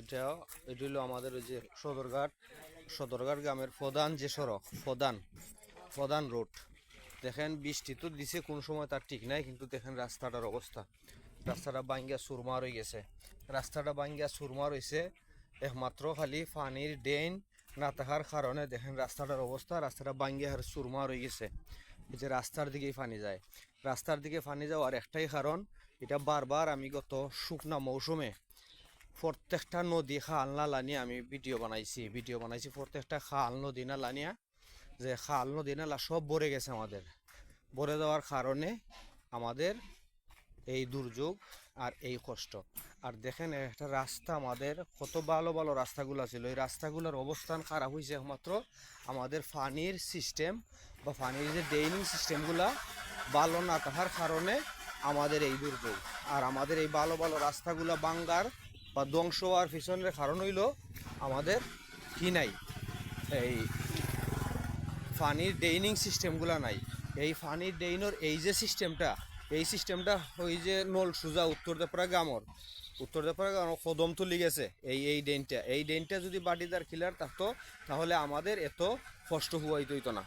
এটা এটা হলো আমাদের ওই যে সদরঘাট গ্রামের প্রধান যে সড়ক, প্রধান রোড। দেখেন বৃষ্টি তো দিছে কোন সময় তার ঠিক নাই, কিন্তু দেখেন রাস্তাটার অবস্থা। রাস্তাটা ভাঙ্গিয়া চুরমার হয়ে গেছে। রাস্তাটা ভাঙ্গিয়া চুরমার হয়েছে একমাত্র খালি পানির ড্রেন না থাকার কারণে। দেখেন রাস্তাটার অবস্থা, রাস্তাটা ভাঙ্গিয়া আর চুরমার হয়ে গেছে। এই যে রাস্তার দিকেই পানি যায়, রাস্তার দিকে পানি যাওয়ার একটাই কারণ, এটা বারবার আমি গত শুকনা মৌসুমে প্রত্যেকটা নদী খাল নালা নিয়ে আমি ভিডিও বানাইছি প্রত্যেকটা খাল নদী নালা নিয়ে, যে খাল নদী নালা সব ভরে গেছে আমাদের। ভরে যাওয়ার কারণে আমাদের এই দুর্যোগ আর এই কষ্ট। আর দেখেন একটা রাস্তা, আমাদের কত ভালো ভালো রাস্তাগুলো ছিল, এই রাস্তাগুলোর অবস্থান খারাপ হয়েছে একমাত্র আমাদের পানির সিস্টেম বা পানির যে ড্রেনিং সিস্টেমগুলা ভালো না থাকার কারণে আমাদের এই দুর্যোগ। আর আমাদের এই ভালো ভালো রাস্তাগুলো ভাঙ্গার বা ধ্বংস হওয়ার পিছনের কারণ হইল আমাদের কি নাই, এই পানির ড্রেনিং সিস্টেমগুলো নাই। এই পানির ড্রেইনের এই যে সিস্টেমটা, এই সিস্টেমটা ওই যে নল সুজা উত্তর দেপাড়া কদম তুলি গেছে। এই ড্রেনটা যদি বাটিদার ক্লিয়ার থাকতো তাহলে আমাদের এত কষ্ট হইতো না।